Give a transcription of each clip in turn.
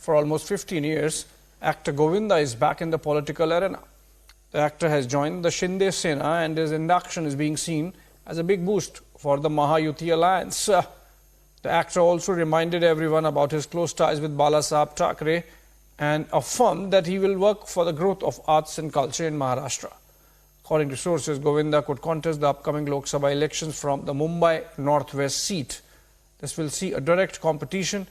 For almost 15 years, actor Govinda is back in the political arena. The actor has joined the Shinde Sena and his induction is being seen as a big boost for the Mahayuti alliance. The actor also reminded everyone about his close ties with Balasaheb Thackeray and affirmed that he will work for the growth of arts and culture in Maharashtra. According to sources, Govinda could contest the upcoming Lok Sabha elections from the Mumbai Northwest seat. This will see a direct competition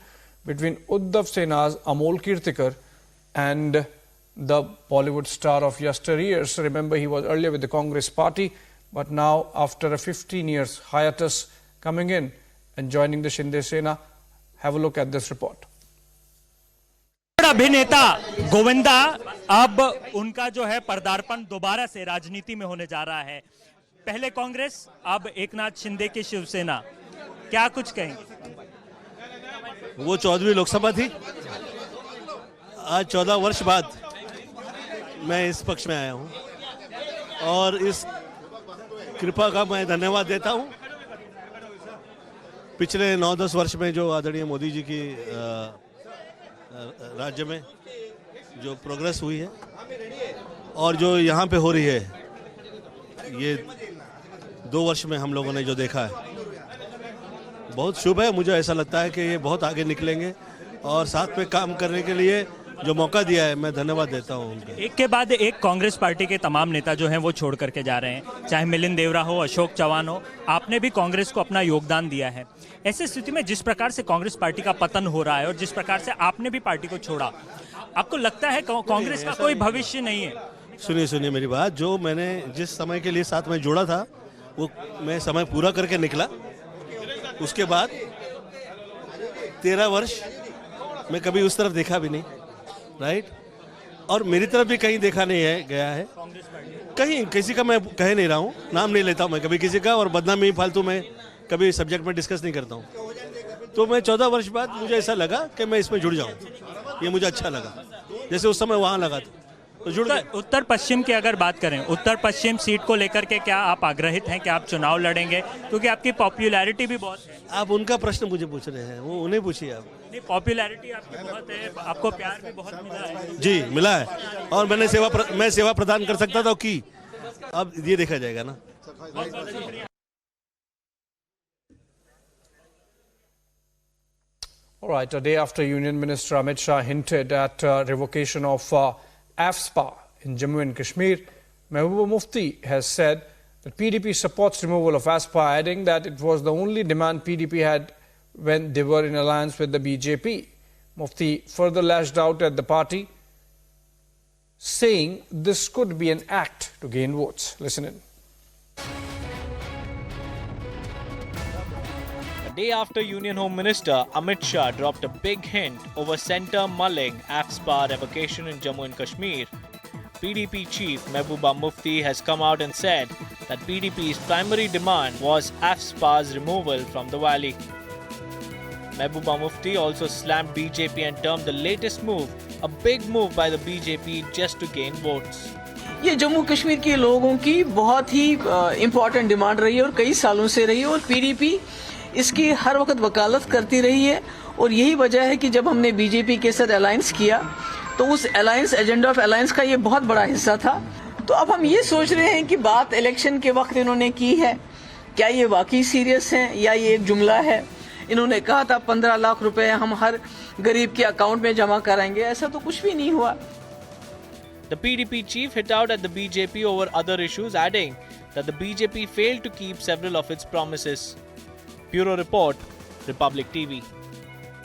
between Uddhav Sena's Amol Kirtikar and the Bollywood star of yesteryears. Remember, he was earlier with the Congress party, but now after a 15 years hiatus coming in and joining the Shinde Sena. Have a look at this report. अभिनेता गोविंदा अब उनका जो है पदार्पण दोबारा से राजनीति में होने जा रहा है। पहले कांग्रेस, अब एकनाथ शिंदे की शिवसेना। क्या कुछ कहेंगे? वो 14वीं लोकसभा थी। आज 14 वर्ष बाद मैं इस पक्ष में आया हूं और इस कृपा का मैं धन्यवाद देता हूं। पिछले 9-10 वर्ष में जो आदरणीय मोदी जी की राज्य में जो प्रोग्रेस हुई है और जो यहाँ पे हो रही है, ये 2 वर्ष में हम लोगों ने जो देखा है बहुत शुभ है। मुझे ऐसा लगता है कि ये बहुत आगे निकलेंगे और साथ में काम करने के लिए जो मौका दिया है, मैं धन्यवाद देता हूँ उनका। एक के बाद एक कांग्रेस पार्टी के तमाम नेता जो हैं वो छोड़ करके जा रहे हैं, चाहे मिलिंद देवरा हो, अशोक चौहान हो। आपने भी कांग्रेस को अपना योगदान दिया है। ऐसी स्थिति में जिस प्रकार से कांग्रेस पार्टी का पतन हो रहा है और जिस प्रकार से आपने भी पार्टी को छोड़ा, आपको लगता है कांग्रेस का कोई भविष्य नहीं है? सुनिए मेरी बात। जो मैंने जिस समय के लिए साथ में जोड़ा था वो मैं समय पूरा करके निकला। उसके बाद 13 वर्ष मैं कभी उस तरफ देखा भी नहीं, राइट। और मेरी तरफ भी कहीं देखा नहीं है गया है, कहीं किसी का मैं कह नहीं रहा हूँ, नाम नहीं लेता हूँ मैं कभी किसी का, और बदनामी फालतू में कभी सब्जेक्ट में डिस्कस नहीं करता हूँ। तो मैं 14 वर्ष बाद मुझे ऐसा लगा कि मैं इसमें जुड़ जाऊँ, ये मुझे अच्छा लगा, जैसे उस समय वहाँ लगा था तो जुड़ गए। उत्तर पश्चिम की अगर बात करें, उत्तर पश्चिम सीट को लेकर के क्या आप आग्रहित हैं कि आप चुनाव लड़ेंगे? क्योंकि आपकी पॉपुलैरिटी भी बहुत है। आप उनका प्रश्न मुझे पूछ रहे हैं, वो उन्हें पूछिए आप। नहीं, पॉपुलैरिटी आपकी बहुत है, आपको प्यार भी बहुत मिला है। जी मिला है, और मैं सेवा प्रदान कर सकता था कि अब ये देखा जाएगा ना। All right, a day after Union Minister Amit Shah hinted at revocation of AFSPA in Jammu and Kashmir, Mehbooba Mufti has said that PDP supports removal of AFSPA, adding that it was the only demand PDP had when they were in alliance with the BJP. Mufti further lashed out at the party, saying this could be an act to gain votes. Listen in. Day after Union Home Minister Amit Shah dropped a big hint over centre mulling AFSPA revocation in Jammu and Kashmir, PDP chief Mehbooba Mufti has come out and said that PDP's primary demand was AFSPA's removal from the valley. Mehbooba Mufti also slammed BJP and termed the latest move a big move by the BJP just to gain votes. ये जम्मू कश्मीर के लोगों की बहुत ही important demand रही है और कई सालों से रही है, और पीडीपी इसकी हर वक्त वकालत करती रही है। और यही वजह है कि जब हमने बीजेपी के साथ अलायंस किया तो उस अलायंस एजेंडा ऑफ अलायंस का ये बहुत बड़ा हिस्सा था। तो अब हम ये सोच रहे हैं कि बात इलेक्शन के वक्त इन्होंने की है, क्या ये वाकई सीरियस है या ये एक जुमला है? इन्होंने कहा था 15 लाख रुपए हम हर गरीब के अकाउंट में जमा कराएंगे, ऐसा तो कुछ भी नहीं हुआ। The PDP chief hit out at the BJP over other issues, adding that the BJP failed to keep several of its promises. Bureau Report, Republic TV.